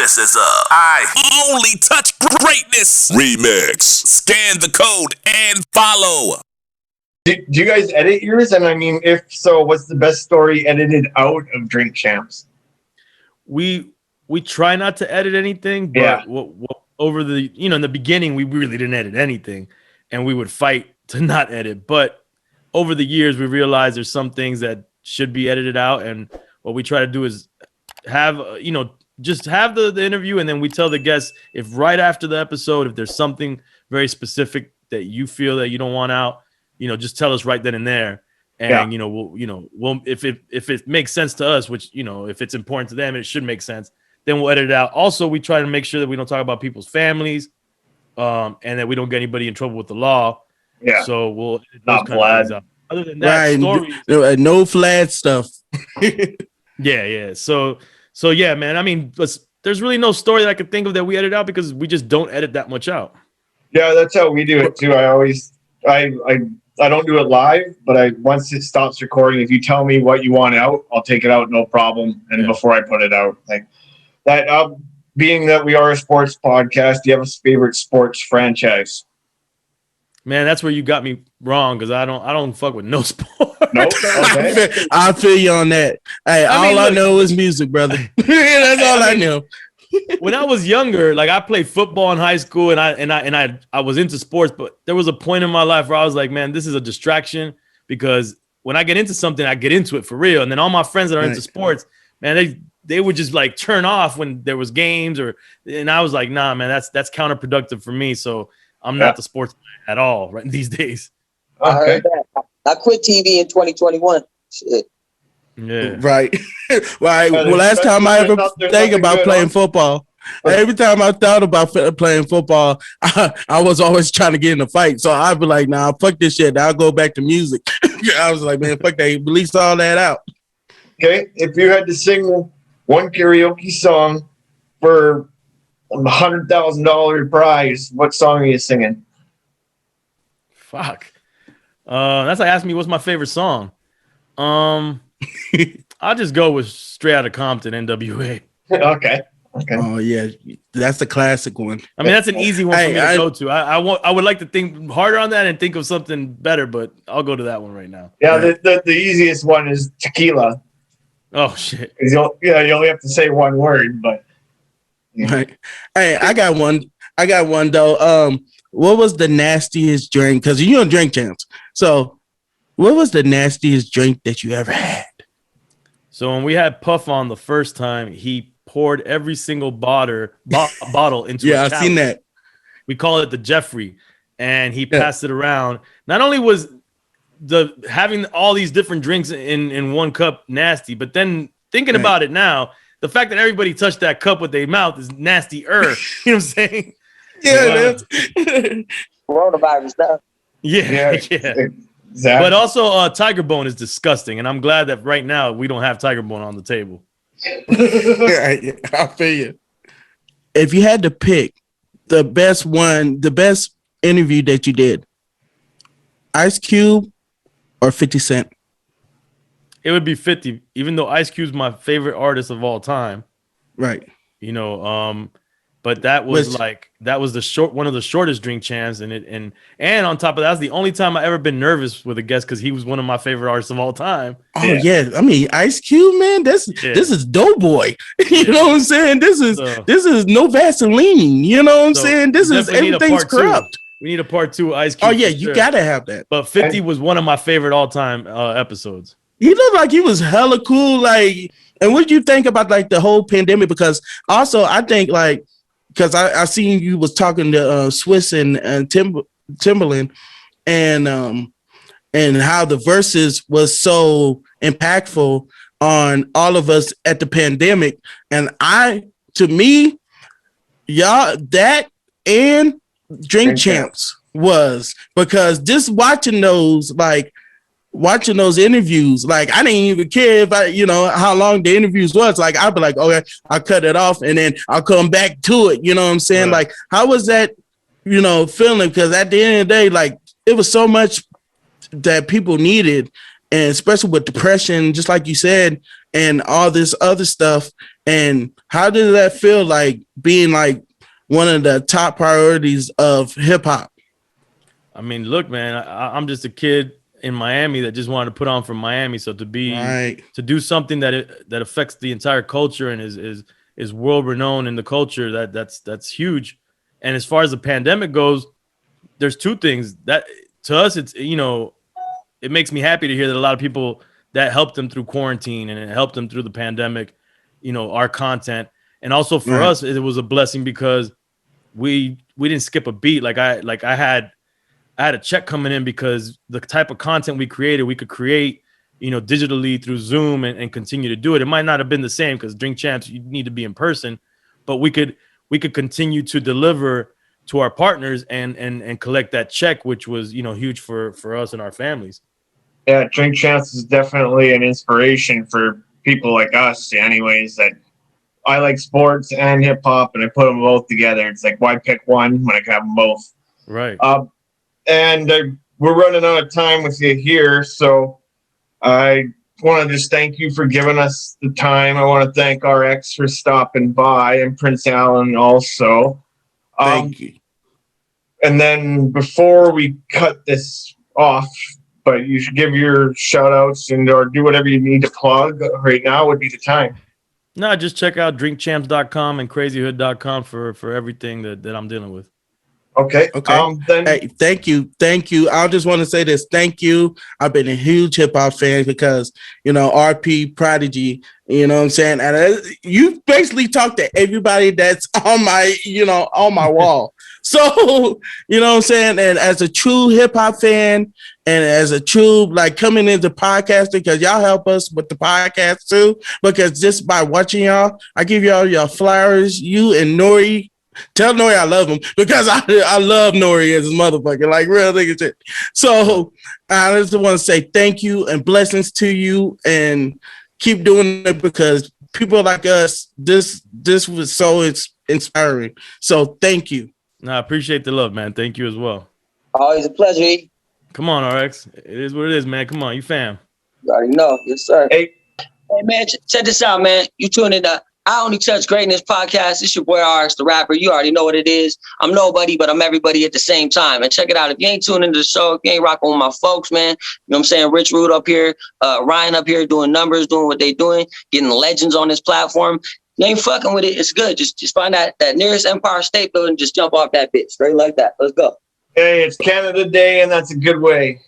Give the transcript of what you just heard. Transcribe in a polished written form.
This is I Only Touch Greatness Remix. Scan the code and follow. Do you guys edit yours? And I mean, if so, what's the best story edited out of Drink Champs? We try not to edit anything, but over the, in the beginning, we really didn't edit anything, and we would fight to not edit. But over the years, we realized there's some things that should be edited out, and what we try to do is have, just have the interview, and then we tell the guests if right after the episode, if there's something very specific that you feel that you don't want out, just tell us right then and there. And we'll if it makes sense to us, which if it's important to them, it should make sense. Then we'll edit it out. Also, we try to make sure that we don't talk about people's families, and that we don't get anybody in trouble with the law. Yeah. So we'll not Vlad. Out. Other than that, stories, no Vlad stuff. Yeah. So yeah, man. I mean, there's really no story that I could think of that we edit out because we just don't edit that much out. Yeah, that's how we do it too. I don't do it live, but once it stops recording, if you tell me what you want out, I'll take it out, no problem. And before I put it out, like that. Being that we are a sports podcast, do you have a favorite sports franchise? Man, that's where you got me wrong because I don't fuck with no sport. Nope. Okay. I feel you on that. Hey, I know is music, brother. That's all I know. When I was younger, like I played football in high school, and I was into sports, but there was a point in my life where I was like, man, this is a distraction because when I get into something, I get into it for real. And then all my friends that are into sports, man, they would just like turn off when there was games and I was like, nah, man, that's counterproductive for me. So I'm not the sports at all right these days. Okay. I heard that. I quit TV in 2021. Shit. Yeah. Right. Right. Well, last time I ever think about playing football, every time I thought about playing football, I was always trying to get in a fight. So I'd be like, nah, fuck this shit. I'll go back to music. I was like, man, fuck that. Release all that out. Okay. If you had to sing one karaoke song for $100,000 prize, what song are you singing? Fuck. That's like asking me what's my favorite song. I'll just go with Straight Outta Compton, NWA. Okay. Oh yeah, that's the classic one. I mean, that's an easy one for me to go to. I would like to think harder on that and think of something better, but I'll go to that one right now. Yeah, the easiest one is Tequila. Oh shit. You only have to say one word, but. Right. Hey, I got one though. What was the nastiest drink? Because you don't drink champs. So, what was the nastiest drink that you ever had? So when we had Puff on the first time, he poured every single bottle into a chalice. I've seen that. We call it the Jeffrey, and he passed it around. Not only was having all these different drinks in one cup nasty, but then thinking about it now, the fact that everybody touched that cup with their mouth is nasty-er. You know what I'm saying? Yeah. Coronavirus stuff. Yeah. Exactly. But also, Tiger Bone is disgusting, and I'm glad that right now we don't have Tiger Bone on the table. I feel you. If you had to pick the best interview that you did, Ice Cube or 50 Cent? It would be 50, even though Ice Cube's my favorite artist of all time. Right. But that was one of the shortest drink champs, and on top of that, that's the only time I ever been nervous with a guest because he was one of my favorite artists of all time. Oh yeah. I mean, Ice Cube, man, this is Doughboy. You know what I'm saying? This is no Vaseline. You know what I'm saying? This is everything's corrupt. We need a part 2 Ice Cube. Oh yeah, you gotta have that. But 50 was one of my favorite all time episodes. He looked like he was hella cool. Like, and what did you think about like the whole pandemic? Because also I think like. Because I seen you was talking to Swiss and Timberland, and how the Verzus was so impactful on all of us at the pandemic. And to me, y'all, that and Drink Champs was because just watching those interviews, like I didn't even care if how long the interviews was. Like I'd be like, okay, I'll cut it off and then I'll come back to it. You know what I'm saying? Right. Like, how was that, feeling? Because at the end of the day, like it was so much that people needed, and especially with depression, just like you said, and all this other stuff. And how did that feel like being like one of the top priorities of hip hop? I mean, look, man, I'm just a kid in Miami that just wanted to put on from Miami. So to do something that affects the entire culture and is world renowned in the culture, that's huge. And as far as the pandemic goes, there's two things that to us, it's, it makes me happy to hear that a lot of people that helped them through quarantine and it helped them through the pandemic, our content. And also for us, it was a blessing because we didn't skip a beat. I had a check coming in because the type of content we created, we could create, digitally through Zoom and continue to do it. It might not have been the same because Drink Champs, you need to be in person, but we could continue to deliver to our partners and collect that check, which was, huge for us and our families. Yeah, Drink Champs is definitely an inspiration for people like us, anyways, that I like sports and hip hop and I put them both together. It's like, why pick one when I can have them both? Right. And we're running out of time with you here. So I want to just thank you for giving us the time. I want to thank RX for stopping by and Prince Allen also. Thank you. And then before we cut this off, but you should give your shout outs or do whatever you need to plug right now would be the time. No, just check out drinkchamps.com and crazyhood.com for everything that I'm dealing with. Okay. Then hey, thank you. I just want to say this. Thank you. I've been a huge hip hop fan because, RP Prodigy, you know what I'm saying? And you basically talk to everybody that's on my, on my wall. So, you know what I'm saying? And as a true hip hop fan and as a true, coming into podcasting, because y'all help us with the podcast too, because just by watching y'all, I give y'all your flowers, you and Nore. Tell Nore I love him because I love Nore as his motherfucker, real nigga shit. So I just want to say thank you and blessings to you and keep doing it because people like us, this was so inspiring. So thank you. No, I appreciate the love, man. Thank you as well. Always a pleasure. E. Come on, RX. It is what it is, man. Come on, you fam. You already know. Yes, sir. Hey man, check this out, man. You tune in to I Only Touch Greatness podcast. It's your boy RX, the rapper. You already know what it is. I'm nobody, but I'm everybody at the same time. And check it out. If you ain't tuning into the show, if you ain't rocking with my folks, man, you know what I'm saying? Rich Root up here, Ryan up here doing numbers, doing what they doing, getting legends on this platform. You ain't fucking with it. It's good. Just find that nearest Empire State Building. Just jump off that bitch. Straight like that. Let's go. Hey, it's Canada Day, and that's a good way.